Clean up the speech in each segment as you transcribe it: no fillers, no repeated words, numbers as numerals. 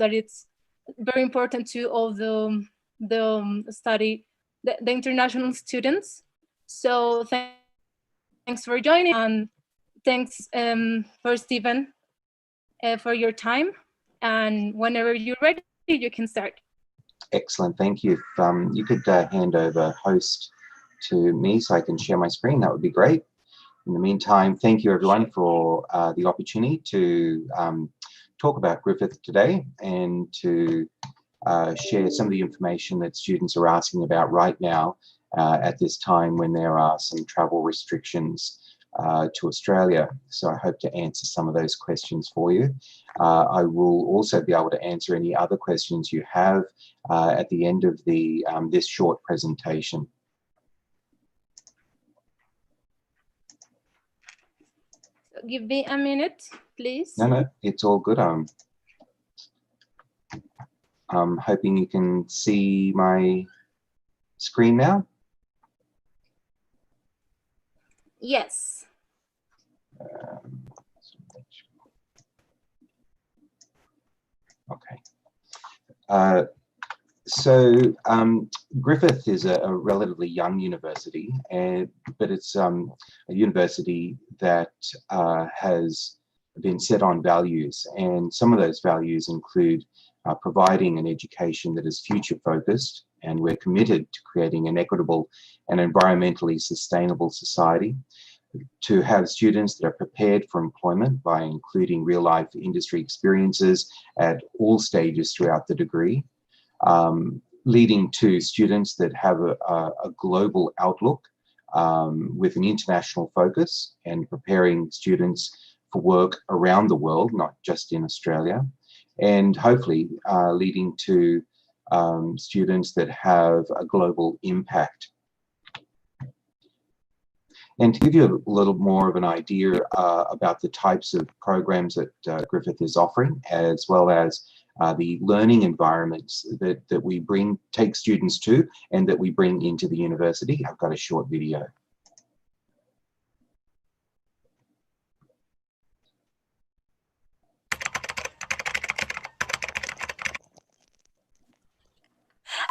that it's very important to all the international students. So thanks for joining, and thanks for Stephen for your time. And whenever you're ready, you can start. Excellent, thank you. If you could hand over host to me so I can share my screen, that would be great. In the meantime, thank you everyone for the opportunity to talk about Griffith today and to share some of the information that students are asking about right now at this time when there are some travel restrictions to Australia. So I hope to answer some of those questions for you. I will also be able to answer any other questions you have at the end of the this short presentation. Give me a minute, please. No, it's all good. I'm hoping you can see my screen now. Yes. Okay. Griffith is a relatively young university, but it's a university that has been set on values, and some of those values include providing an education that is future focused, and we're committed to creating an equitable and environmentally sustainable society, to have students that are prepared for employment by including real-life industry experiences at all stages throughout the degree, leading to students that have a global outlook with an international focus, and preparing students for work around the world, not just in Australia, and hopefully leading to students that have a global impact. And to give you a little more of an idea about the types of programs that Griffith is offering, as well as the learning environments that we take students to and that we bring into the university, I've got a short video.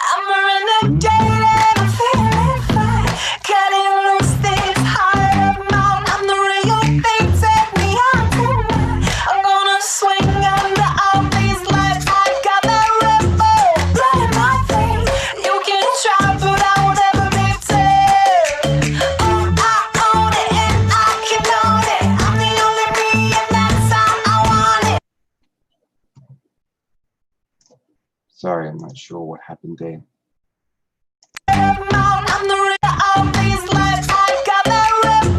I'm a renegade and I'm feeling fine. Cutting loose things high up mountain. I'm the real thing, take me out tonight. I'm gonna swing under all these lights. I got that ripple blood in my veins. You can try, but I will never be tamed. Oh, I own it and I can own it. I'm the only me and that's how I want it. Sorry, I'm not sure what happened there. I'm the real all these lights. I got that ripple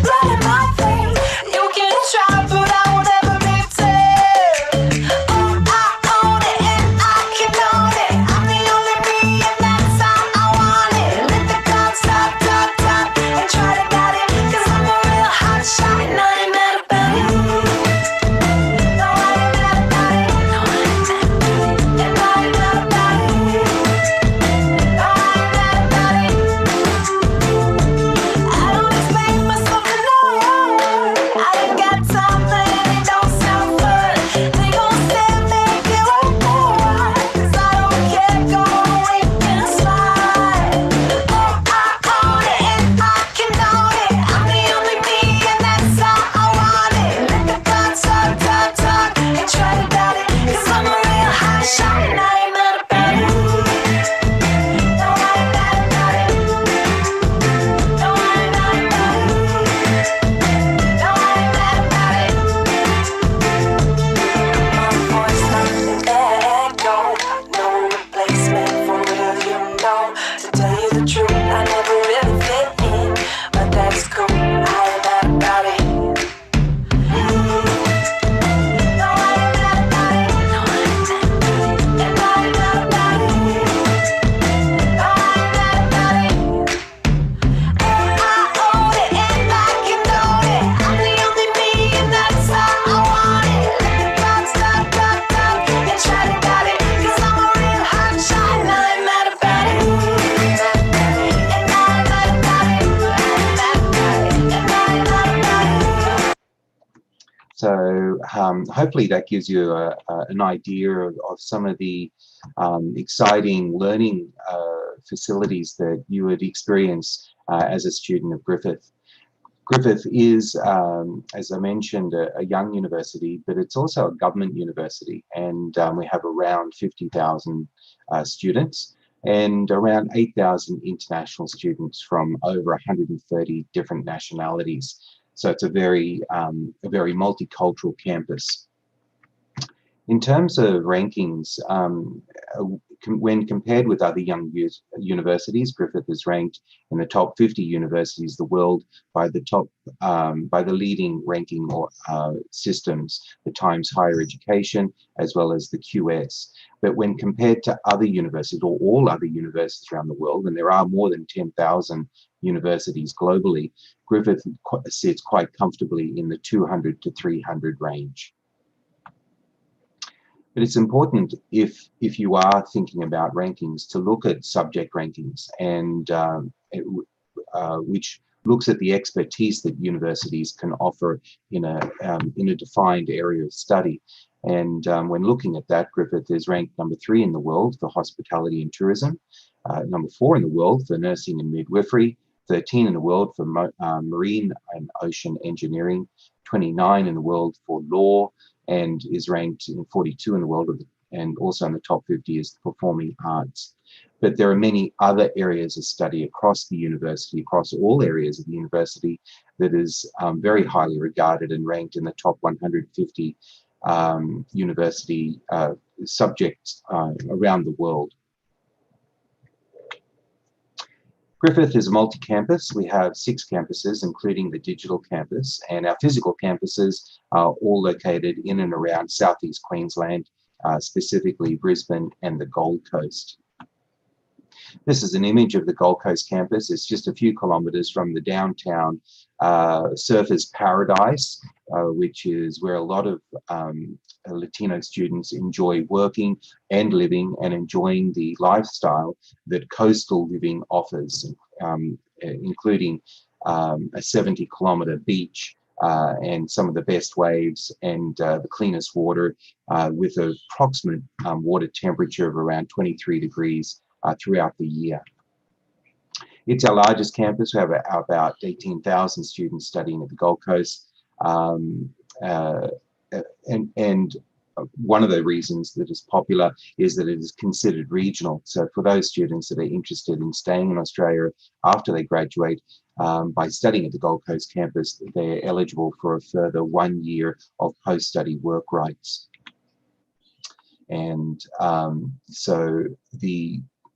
blood in my veins. You can try, but I will never be tamed. Oh, I own it and I can own it. I'm the only me and that's how I want it. Let the clock stop, top, top, and try to doubt it. 'Cause I'm a real hot shot and I ain't mad about it. No, I ain't mad about it. No, I ain't mad about it. And I ain't mad about it. hopefully that gives you an idea of some of the exciting learning facilities that you would experience as a student of Griffith. Griffith is, as I mentioned, a young university, but it's also a government university, and we have around 50,000 students and around 8,000 international students from over 130 different nationalities. So it's a very multicultural campus. In terms of rankings, when compared with other young universities, Griffith is ranked in the top 50 universities of the world by the leading ranking systems, the Times Higher Education, as well as the Quieres. But when compared to other universities, or all other universities around the world, and there are more than 10,000 universities globally, Griffith sits quite comfortably in the 200 to 300 range. But it's important, if you are thinking about rankings, to look at subject rankings, and which looks at the expertise that universities can offer in a defined area of study. And when looking at that, Griffith is ranked number 3 in the world for hospitality and tourism, number 4 in the world for nursing and midwifery, 13 in the world for marine and ocean engineering, 29 in the world for law, and is ranked in 42 in the world, and also in the top 50 is the performing arts. But there are many other areas of study across the university, across all areas of the university, that is very highly regarded and ranked in the top 150 university subjects around the world. Griffith is a multi-campus. We have 6 campuses, including the digital campus, and our physical campuses are all located in and around southeast Queensland, specifically Brisbane and the Gold Coast. This is an image of the Gold Coast campus. It's just a few kilometres from the downtown surfers' paradise, which is where a lot of Latino students enjoy working and living and enjoying the lifestyle that coastal living offers, including a 70-kilometre beach and some of the best waves and the cleanest water, with an approximate water temperature of around 23 degrees throughout the year. It's our largest campus. We have about 18,000 students studying at the Gold Coast. And one of the reasons that it's popular is that it is considered regional. So for those students that are interested in staying in Australia after they graduate, by studying at the Gold Coast campus, they're eligible for a further 1 year of post-study work rights. And so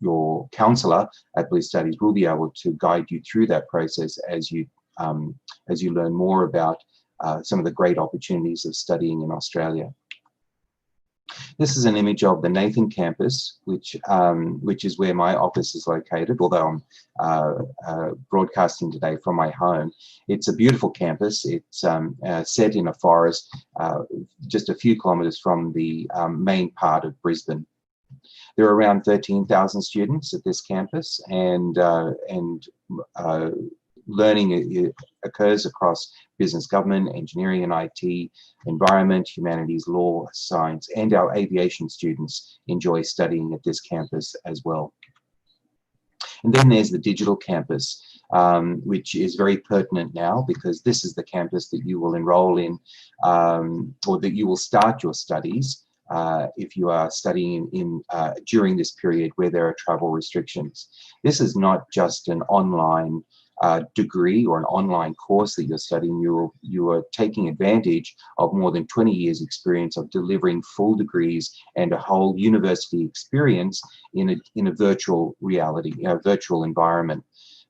your counsellor at Blue Studies will be able to guide you through that process as you learn more about some of the great opportunities of studying in Australia. This is an image of the Nathan campus, which is where my office is located, although I'm broadcasting today from my home. It's a beautiful campus. It's set in a forest just a few kilometres from the main part of Brisbane. There are around 13,000 students at this campus, and learning occurs across business, government, engineering and IT, environment, humanities, law, science, and our aviation students enjoy studying at this campus as well. And then there's the digital campus, which is very pertinent now, because this is the campus that you will enroll in, or that you will start your studies if you are studying during this period where there are travel restrictions. This is not just an online degree or an online course that you're studying. You are taking advantage of more than 20 years experience of delivering full degrees and a whole university experience in a virtual reality, a virtual environment.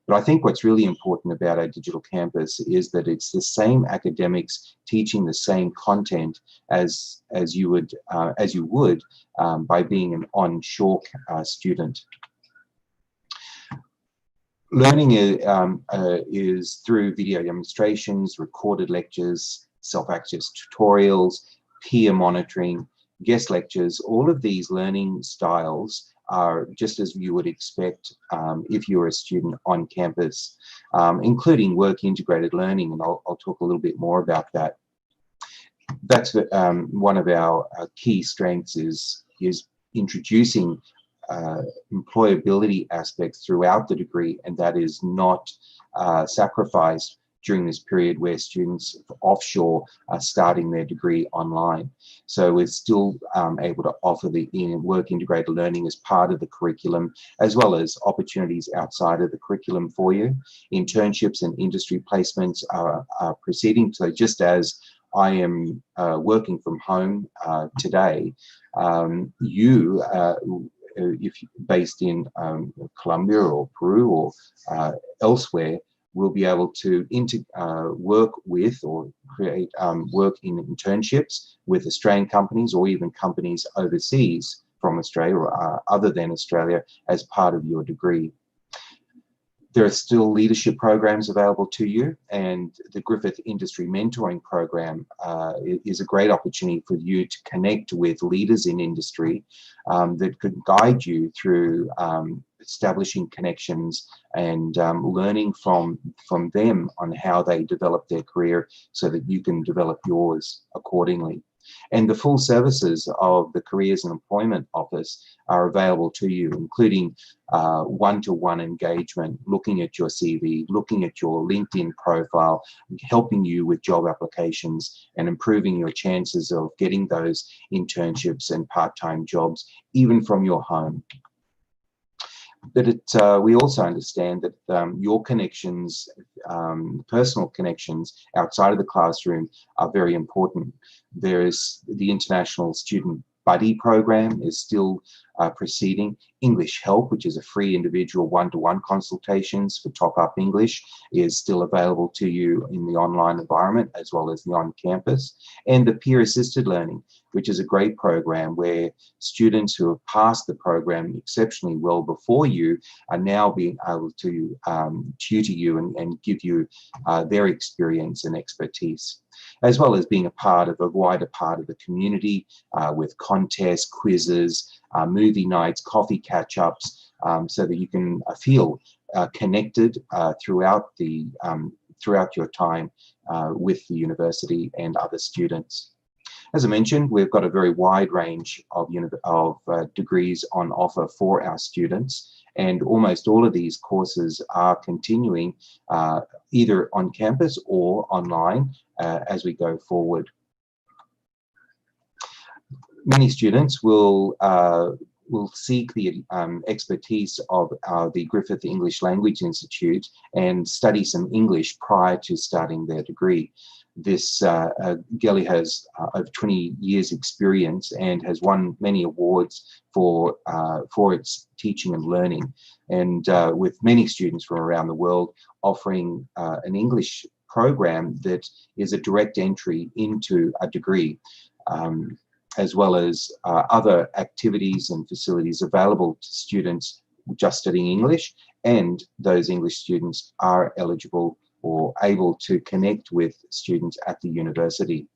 But I think what's really important about our digital campus is that it's the same academics teaching the same content as you would by being an onshore student. Learning is through video demonstrations, recorded lectures, self-access tutorials, peer monitoring, guest lectures. All of these learning styles are just as you would expect if you're a student on campus, including work integrated learning, and I'll talk a little bit more about that. That's one of our key strengths is introducing employability aspects throughout the degree, and that is not sacrificed during this period where students offshore are starting their degree online. So we're still able to offer the work integrated learning as part of the curriculum, as well as opportunities outside of the curriculum for you. Internships and industry placements are proceeding. So just as I am working from home today, you if you're based in Colombia or Peru or elsewhere, will be able to work with or create work in internships with Australian companies or even companies overseas from Australia or other than Australia as part of your degree. There are still leadership programs available to you, and the Griffith Industry Mentoring Program is a great opportunity for you to connect with leaders in industry that could guide you through establishing connections and learning from them on how they develop their career so that you can develop yours accordingly. And the full services of the Careers and Employment Office are available to you, including one-to-one engagement, looking at your CV, looking at your LinkedIn profile, helping you with job applications and improving your chances of getting those internships and part-time jobs, even from your home. But we also understand that your connections, personal connections outside of the classroom are very important. There is the International Student Buddy Program is still proceeding. English Help, which is a free individual one-to-one consultations for top-up English, is still available to you in the online environment as well as the on-campus. And the Peer-Assisted Learning, which is a great program where students who have passed the program exceptionally well before you are now being able to tutor you and give you their experience and expertise, as well as being a part of a wider part of the community with contests, quizzes, movie nights, coffee catch-ups, so that you can feel connected throughout your time with the university and other students. As I mentioned, we've got a very wide range of degrees on offer for our students, and almost all of these courses are continuing either on campus or online as we go forward. Many students will seek the expertise of the Griffith English Language Institute and study some English prior to starting their degree. This Gelly has over 20 years experience and has won many awards for its teaching and learning, and with many students from around the world offering an English program that is a direct entry into a degree, as well as other activities and facilities available to students just studying English, and those English students are eligible or able to connect with students at the university.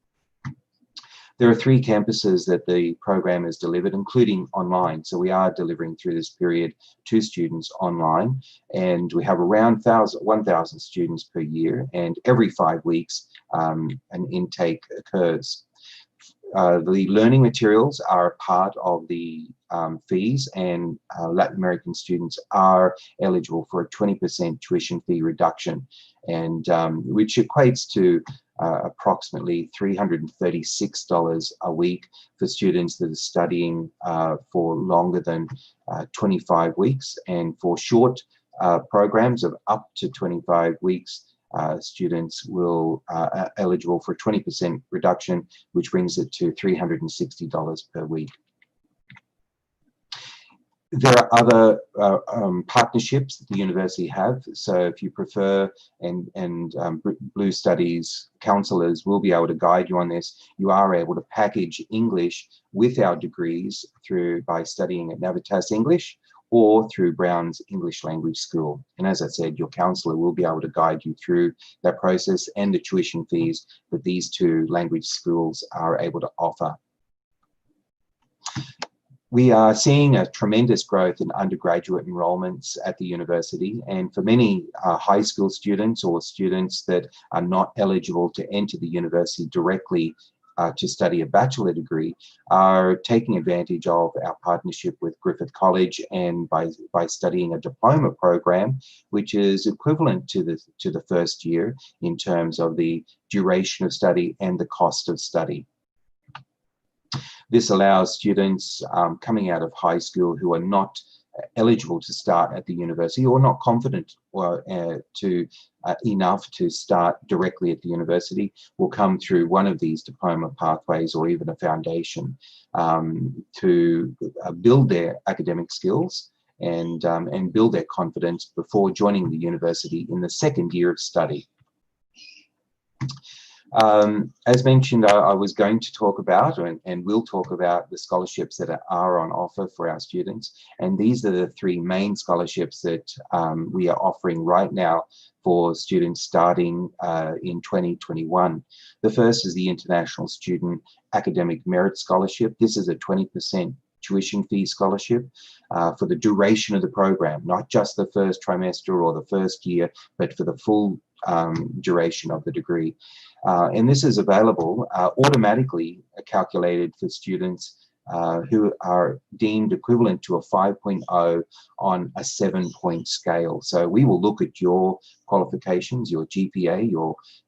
There are 3 campuses that the program is delivered, including online. So we are delivering through this period to students online, and we have around 1,000 students per year, and every 5 weeks an intake occurs. The learning materials are a part of the fees, and Latin American students are eligible for a 20% tuition fee reduction, and which equates to approximately $336 a week for students that are studying for longer than 25 weeks, and for short programs of up to 25 weeks, students will eligible for a 20% reduction, which brings it to $360 per week. There are other partnerships that the university have. So if you prefer, and Blue Studies counselors will be able to guide you on this, you are able to package English with our degrees by studying at Navitas English or through Brown's English Language School. And as I said, your counsellor will be able to guide you through that process and the tuition fees that these 2 language schools are able to offer. We are seeing a tremendous growth in undergraduate enrolments at the university, and for many high school students or students that are not eligible to enter the university directly to study a bachelor degree are taking advantage of our partnership with Griffith College, and by studying a diploma program, which is equivalent to the first year in terms of the duration of study and the cost of study. This allows students coming out of high school who are not eligible to start at the university or not confident enough to start directly at the university will come through one of these diploma pathways or even a foundation to build their academic skills and build their confidence before joining the university in the second year of study. As mentioned, I was going to talk about and will talk about the scholarships that are on offer for our students. And these are the three main scholarships that we are offering right now for students starting in 2021. The first is the International Student Academic Merit Scholarship. This is a 20% tuition fee scholarship for the duration of the program, not just the first trimester or the first year, but for the full duration of the degree. And this is available automatically calculated for students who are deemed equivalent to a 5.0 on a 7-point scale. So we will look at your qualifications, your GPA,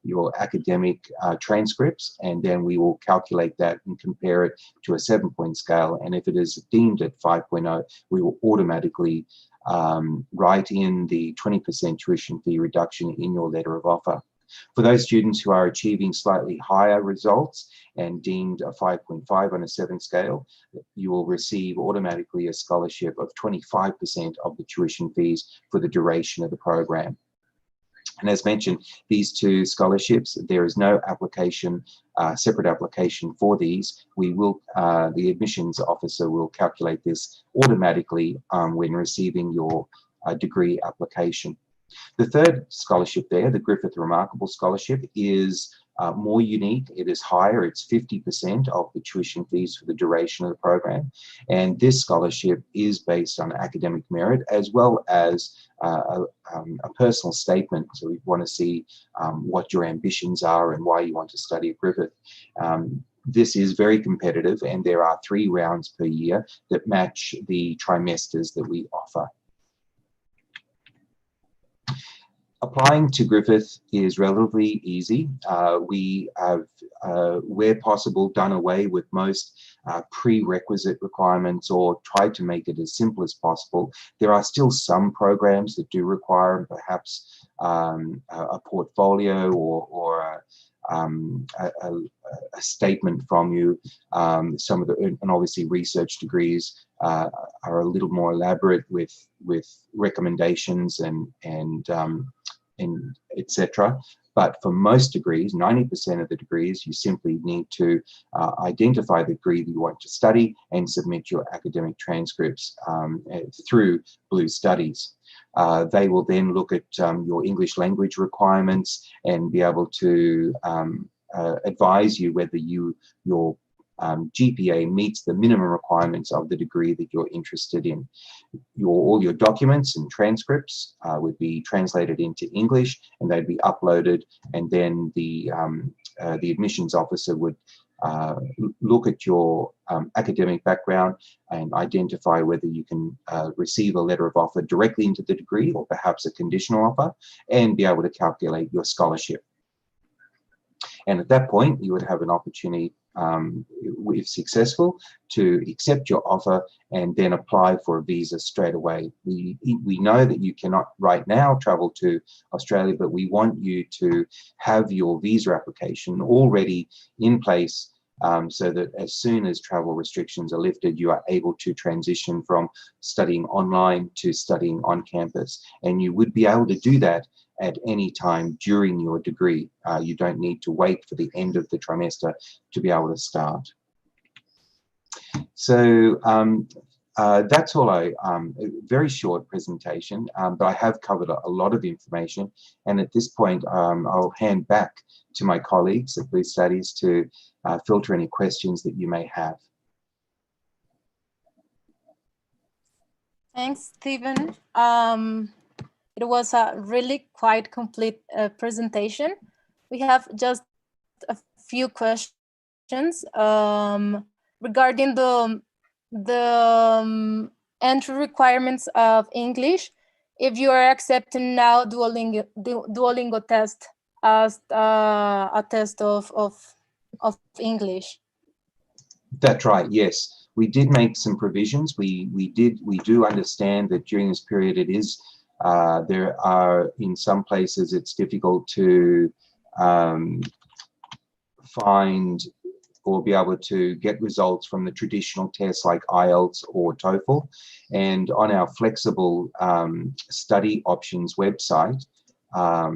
your academic transcripts, and then we will calculate that and compare it to a 7-point scale. And if it is deemed at 5.0, we will automatically write in the 20% tuition fee reduction in your letter of offer. For those students who are achieving slightly higher results and deemed a 5.5 on a 7 scale, you will receive automatically a scholarship of 25% of the tuition fees for the duration of the program. And as mentioned, these two scholarships, there is no application, separate application for these. We will, the admissions officer will calculate this automatically when receiving your degree application. The third scholarship there, the Griffith Remarkable Scholarship, is more unique. It is higher. It's 50% of the tuition fees for the duration of the program. And this scholarship is based on academic merit as well as a personal statement. So we want to see what your ambitions are and why you want to study at Griffith. This is very competitive, and there are 3 rounds per year that match the trimesters that we offer. Applying to Griffith is relatively easy. We have, where possible, done away with most prerequisite requirements or tried to make it as simple as possible. There are still some programs that do require perhaps a portfolio or a statement from you. Some of the, and obviously research degrees are a little more elaborate with recommendations and etc. But for most degrees, 90% of the degrees, you simply need to identify the degree that you want to study and submit your academic transcripts through Blue Studies. They will then look at your English language requirements and be able to advise you whether your GPA meets the minimum requirements of the degree that you're interested in. All your documents and transcripts would be translated into English, and they'd be uploaded, and then the admissions officer would look at your academic background and identify whether you can receive a letter of offer directly into the degree or perhaps a conditional offer, and be able to calculate your scholarship. And at that point, you would have an opportunity, if successful, to accept your offer and then apply for a visa straight away. We know that you cannot right now travel to Australia, but we want you to have your visa application already in place so that as soon as travel restrictions are lifted, you are able to transition from studying online to studying on campus. And you would be able to do that at any time during your degree. You don't need to wait for the end of the trimester to be able to start. So that's all a very short presentation, but I have covered a lot of information. And at this point, I'll hand back to my colleagues at Blue Studies to filter any questions that you may have. Thanks, Stephen. It was a really quite complete presentation. We have just a few questions regarding the entry requirements of English. If you are accepting now Duolingo test as a test of English. That's right. Yes, we did make some provisions. We do understand that during this period it is there are in some places it's difficult to find or be able to get results from the traditional tests like IELTS or TOEFL. And on our flexible study options website, I'll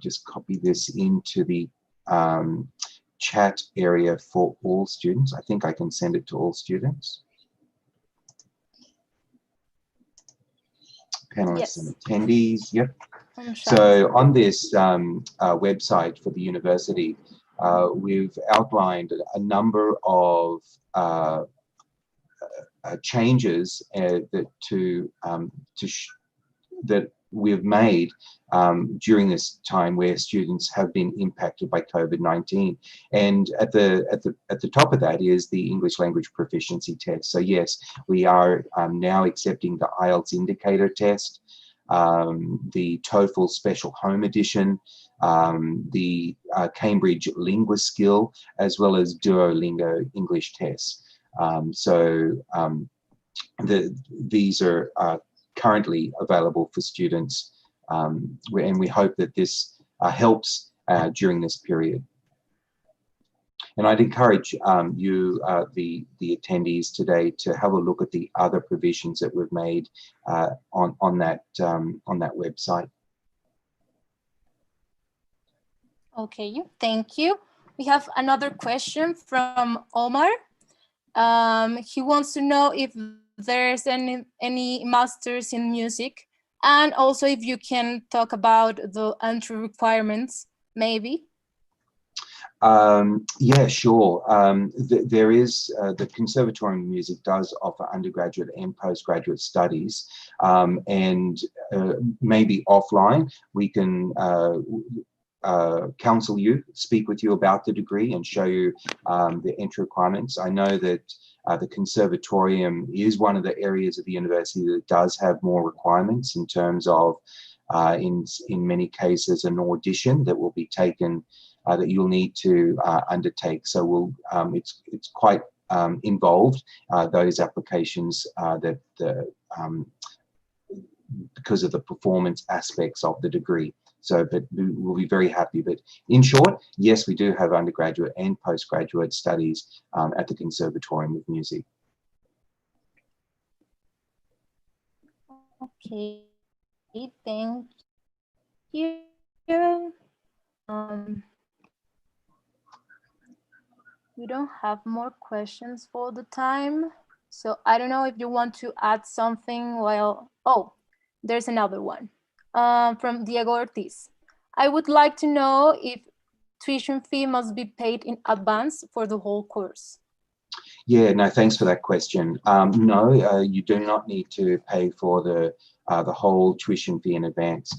just copy this into the chat area for all students. I think I can send it to all students. Panelists Yes. and attendees, yep. So on this website for the university, we've outlined a number of changes that we've made during this time where students have been impacted by COVID-19. And at the top of that is the English language proficiency test. So yes, we are now accepting the IELTS indicator test, the TOEFL Special Home Edition, the Cambridge Lingua Skill, as well as Duolingo English tests. These are currently available for students, and we hope that this helps during this period. And I'd encourage you, the attendees today, to have a look at the other provisions that we've made on that website. Okay, thank you. We have another question from Omar. He wants to know if there's any masters in music, and also if you can talk about the entry requirements, maybe. Yeah, sure. There is the Conservatorium of Music does offer undergraduate and postgraduate studies, and maybe offline we can counsel you, speak with you about the degree and show you the entry requirements. I know that the Conservatorium is one of the areas of the university that does have more requirements in terms of, in many cases, an audition that will be taken, that you'll need to undertake. So it's quite involved, those applications because of the performance aspects of the degree. So, but we'll be very happy. But in short, yes, we do have undergraduate and postgraduate studies at the Conservatorium of Music. Okay, thank you. We don't have more questions for the time. So I don't know if you want to add something while, oh, there's another one. From Diego Ortiz. I would like to know if tuition fee must be paid in advance for the whole course. Yeah, no, thanks for that question. No, you do not need to pay for the whole tuition fee in advance.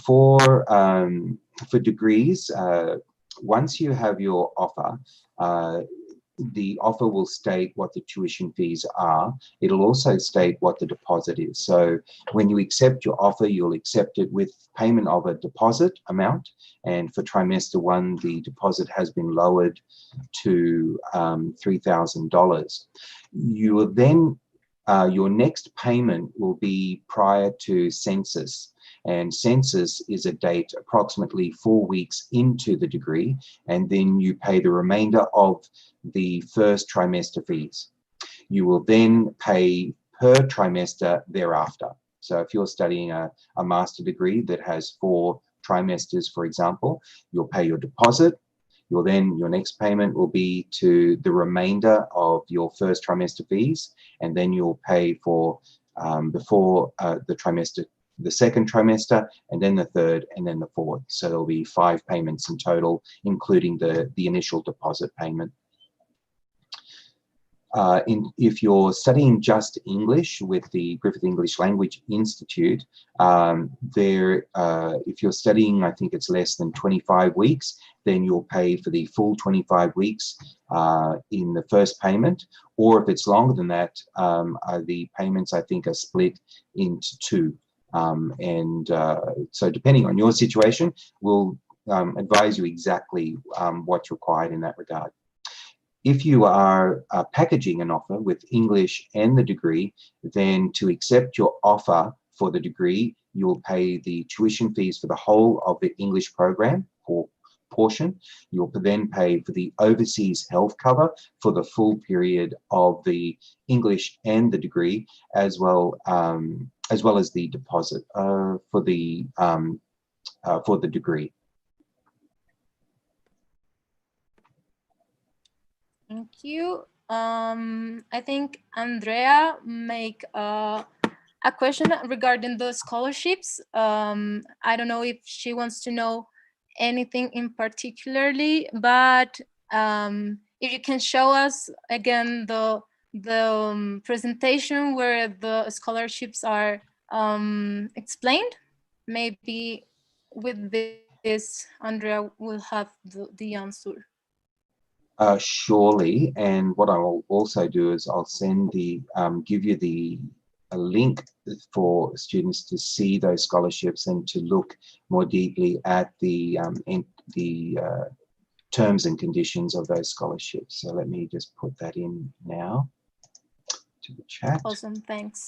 For degrees, once you have your offer, the offer will state what the tuition fees are. It'll also state what the deposit is. So when you accept your offer, you'll accept it with payment of a deposit amount. And for trimester 1, the deposit has been lowered to $3,000. You will then, your next payment will be prior to census. And census is a date approximately 4 weeks into the degree, and then you pay the remainder of the first trimester fees. You will then pay per trimester thereafter. So if you're studying a master degree that has 4 trimesters, for example, you'll pay your deposit. Your next payment will be to the remainder of your first trimester fees, and then you'll pay for the second trimester, and then the third, and then the fourth. So there'll be 5 payments in total, including the initial deposit payment. If you're studying just English with the Griffith English Language Institute, if you're studying, I think it's less than 25 weeks, then you'll pay for the full 25 weeks in the first payment. Or if it's longer than that, the payments, I think, are split into two. So depending on your situation, we'll advise you exactly what's required in that regard. If you are packaging an offer with English and the degree, then to accept your offer for the degree, you'll pay the tuition fees for the whole of the English program or portion. You'll then pay for the overseas health cover for the full period of the English and the degree, as well as the deposit for the degree. Thank you. I think Andrea make a question regarding the scholarships. I don't know if she wants to know anything in particularly, but if you can show us again the presentation where the scholarships are explained, maybe with this Andrea will have the answer. Surely, and what I will also do is I'll send give you a link for students to see those scholarships and to look more deeply at the terms and conditions of those scholarships. So let me just put that in now to the chat. Awesome, thanks.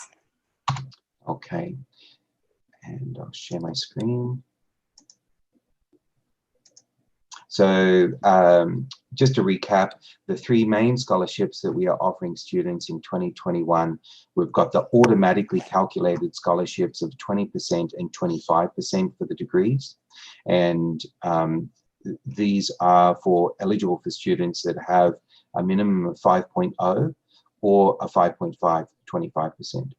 Okay, and I'll share my screen. So just to recap, the three main scholarships that we are offering students in 2021, we've got the automatically calculated scholarships of 20% and 25% for the degrees. And these are eligible for students that have a minimum of 5.0 or a 5.5, 25%.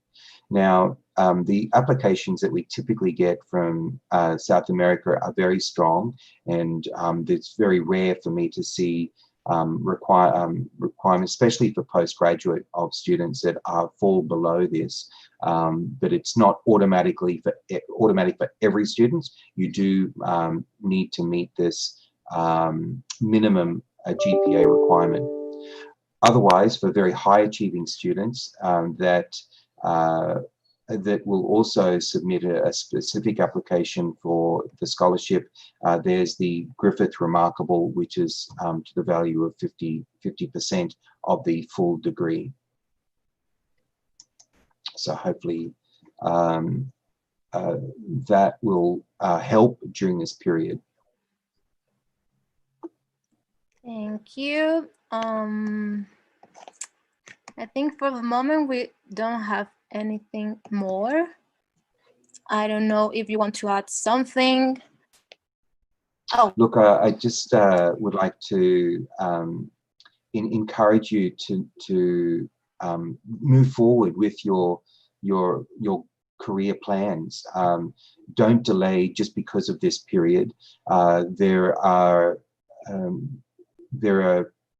Now, the applications that we typically get from South America are very strong, and it's very rare for me to see requirements, especially for postgraduate, of students that fall below this. But it's not automatic for every student. You do need to meet this minimum GPA requirement. Otherwise, for very high achieving students that will also submit a specific application for the scholarship, there's the Griffith Remarkable, which is to the value of 50% of the full degree. So hopefully that will help during this period. Thank you. I think for the moment we don't have anything more. I don't know if you want to add something. Oh, look, I just would like to encourage you to move forward with your career plans. Don't delay just because of this period.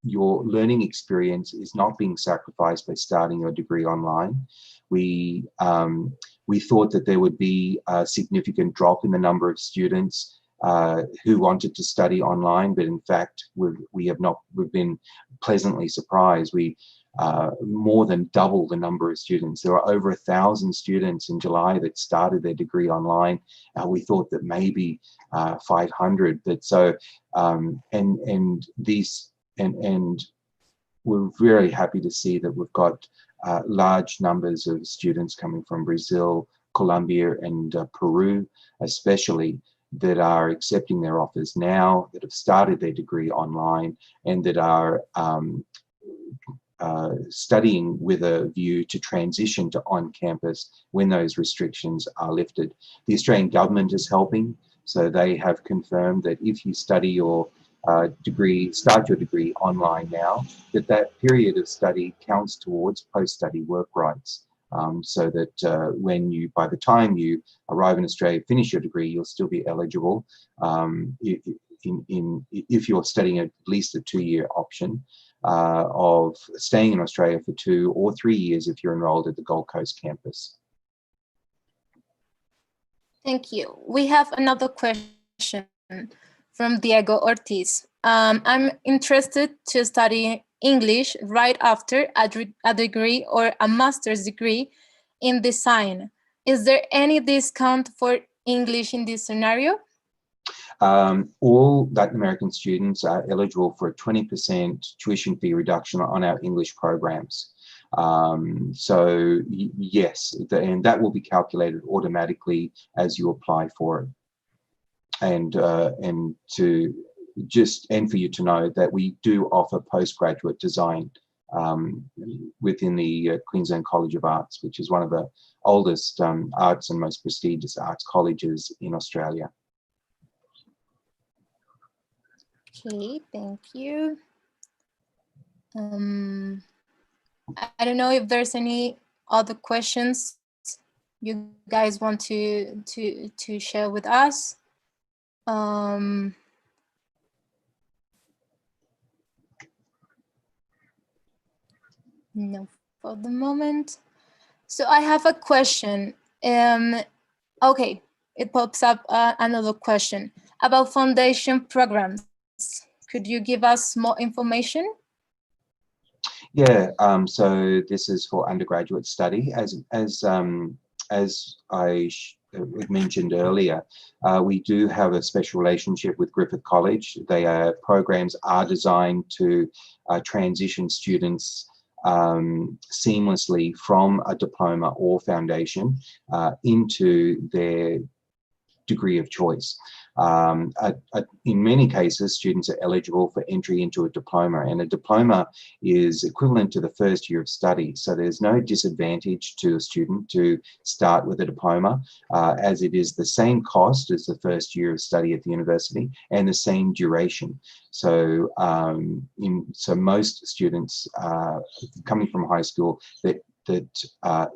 Your learning experience is not being sacrificed by starting your degree online. We thought that there would be a significant drop in the number of students who wanted to study online, but in fact, we've been pleasantly surprised. We more than double the number of students. There are over 1,000 students in July that started their degree online. We thought that maybe 500, but so and we're very happy to see that we've got large numbers of students coming from Brazil, Colombia, and Peru, especially, that are accepting their offers now, that have started their degree online, and that are studying with a view to transition to on-campus when those restrictions are lifted. The Australian government is helping, so they have confirmed that if you study your start your degree online now, that period of study counts towards post-study work rights. So that by the time you arrive in Australia, finish your degree, you'll still be eligible if you're studying at least a 2-year option. of staying in Australia for 2 or 3 years if you're enrolled at the Gold Coast campus. Thank you. We have another question from Diego Ortiz. I'm interested to study English right after a degree or a master's degree in design. Is there any discount for English in this scenario? All Latin American students are eligible for a 20% tuition fee reduction on our English programs. So yes, and that will be calculated automatically as you apply for it. And for you to know that we do offer postgraduate design within the Queensland College of Arts, which is one of the oldest arts and most prestigious arts colleges in Australia. Okay, thank you. I don't know if there's any other questions you guys want to share with us. No, for the moment. So I have a question. Okay, it pops up another question about foundation programs. Could you give us more information? Yeah, so this is for undergraduate study. As I mentioned earlier, we do have a special relationship with Griffith College. Programs are designed to transition students seamlessly from a diploma or foundation into their degree of choice. In many cases, students are eligible for entry into a diploma, and a diploma is equivalent to the first year of study. So there's no disadvantage to a student to start with a diploma, as it is the same cost as the first year of study at the university and the same duration. So, so most students coming from high school that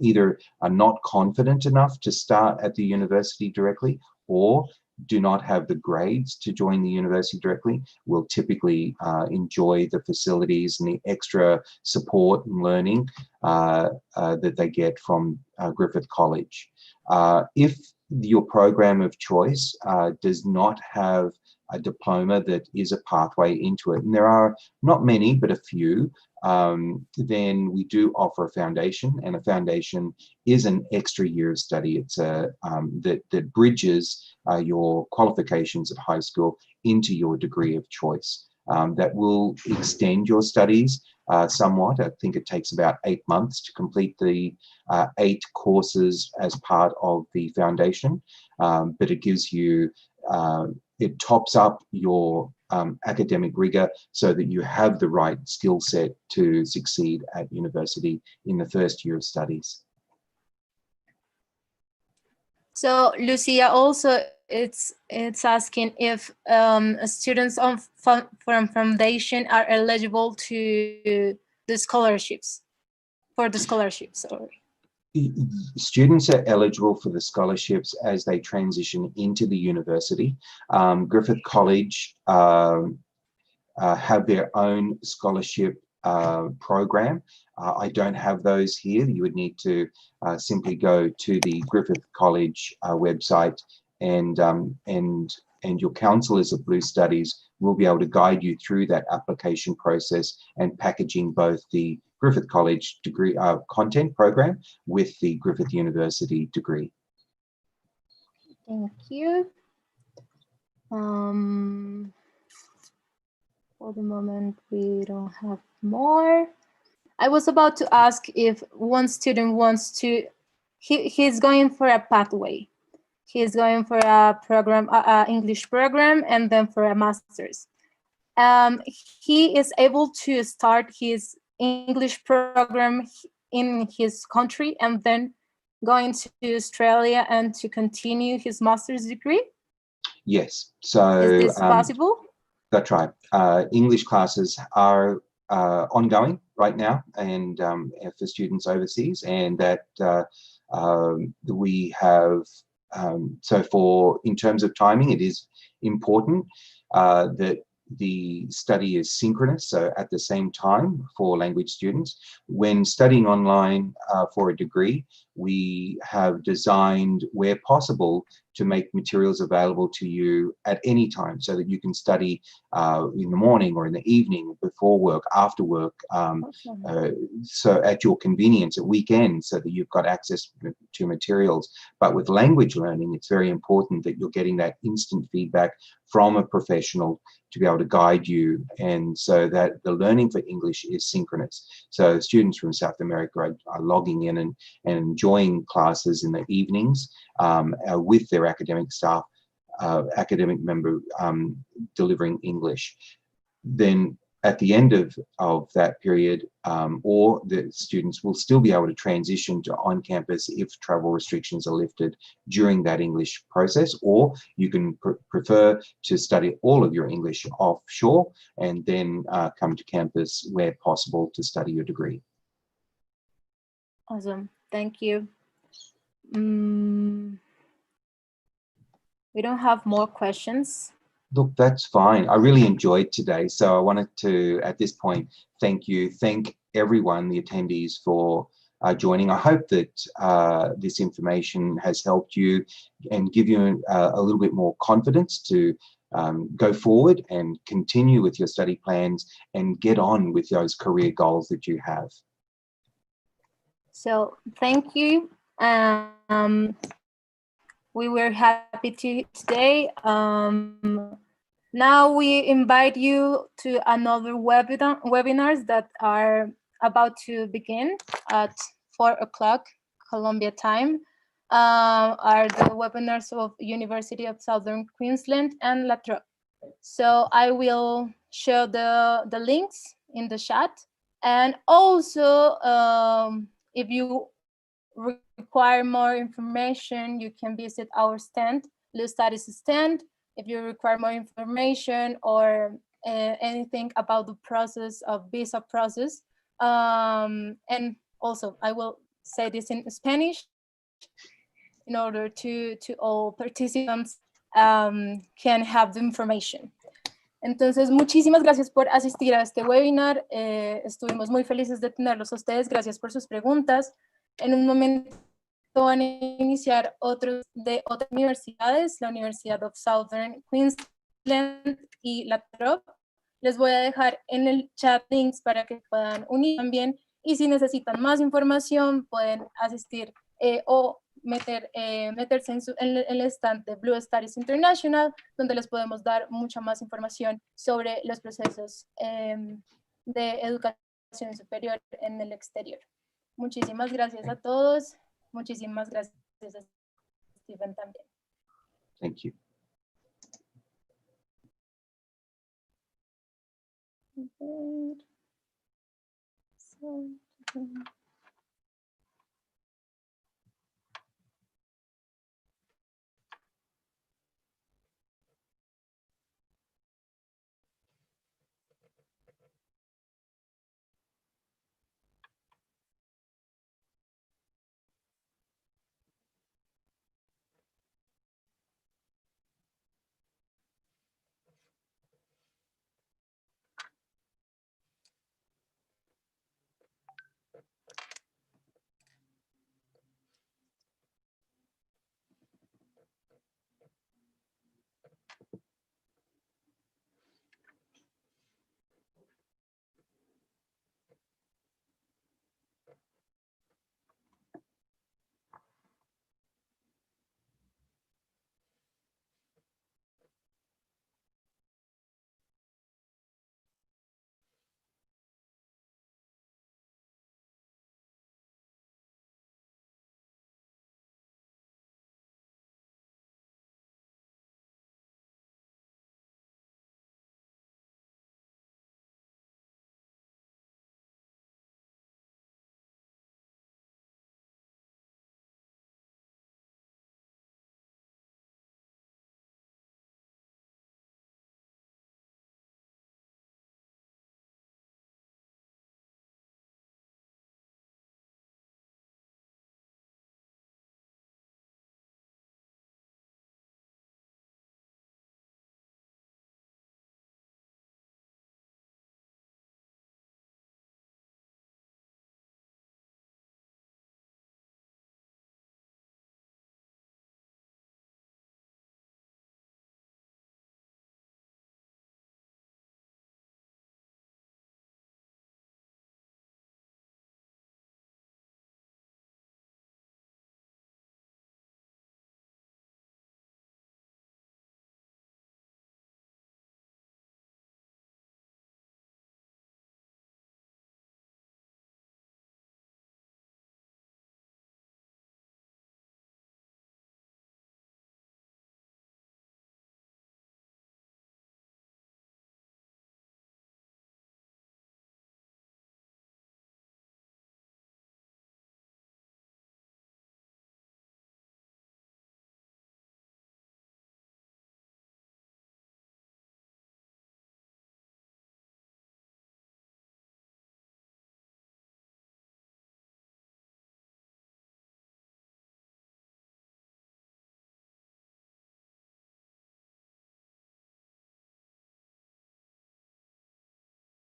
either are not confident enough to start at the university directly or do not have the grades to join the university directly will typically enjoy the facilities and the extra support and learning that they get from Griffith College. If your program of choice does not have a diploma that is a pathway into it, and there are not many, but a few, then we do offer a foundation, and a foundation is an extra year of study. It's that bridges your qualifications at high school into your degree of choice. That will extend your studies somewhat. I think it takes about 8 months to complete the 8 courses as part of the foundation, but it gives you it tops up your academic rigor so that you have the right skill set to succeed at university in the first year of studies. So Lucia, also it's asking if students from foundation are eligible to the scholarships, sorry. Students are eligible for the scholarships as they transition into the university. Griffith College have their own scholarship program. I don't have those here. You would need to simply go to the Griffith College website, and your counsellors of Blue Studies will be able to guide you through that application process and packaging both the Griffith College degree content program with the Griffith University degree. Thank you. For the moment, we don't have more. I was about to ask if one student wants to, he's going for a pathway. He's going for a program, English program, and then for a master's. He is able to start his English program in his country and then going to Australia and to continue his master's degree? Yes. So is this possible? That's right. English classes are ongoing right now, and for students overseas, and that we have. So in terms of timing, it is important that the study is synchronous, so at the same time for language students. When studying online for a degree, we have designed, where possible, to make materials available to you at any time so that you can study in the morning or in the evening, before work, after work, so at your convenience, at weekends, so that you've got access to materials. But with language learning, it's very important that you're getting that instant feedback from a professional to be able to guide you, and so that the learning for English is synchronous. So students from South America are logging in and enjoying classes in the evenings with their academic staff, academic member delivering English. Then at the end of that period, or the students will still be able to transition to on-campus if travel restrictions are lifted during that English process, or you can prefer to study all of your English offshore and then come to campus where possible to study your degree. Awesome, thank you. We don't have more questions. Look, that's fine. I really enjoyed today. So I wanted to, at this point, thank everyone, the attendees, for joining. I hope that this information has helped you and give you a little bit more confidence to go forward and continue with your study plans and get on with those career goals that you have. So thank you. We were happy today. Now we invite you to another webinars that are about to begin at 4 o'clock Colombia time. Are the webinars of University of Southern Queensland and La Trobe. So I will show the links in the chat. And also, if you require more information, you can visit our stand, Listo Studies stand. If you require more information or anything about the process of visa process. And also, I will say this in Spanish in order to all participants can have the information. Entonces, muchísimas gracias por asistir a este webinar. Estuvimos muy felices de tenerlos a ustedes. Gracias por sus preguntas. En un momento van a iniciar otros de otras universidades, la Universidad of Southern Queensland y La Trobe. Les voy a dejar en el chat links para que puedan unir también. Y si necesitan más información, pueden asistir o meterse en el stand de Blue Studies International, donde les podemos dar mucha más información sobre los procesos de educación superior en el exterior. Muchísimas gracias a todos. Muchísimas gracias a Steven también. Thank you.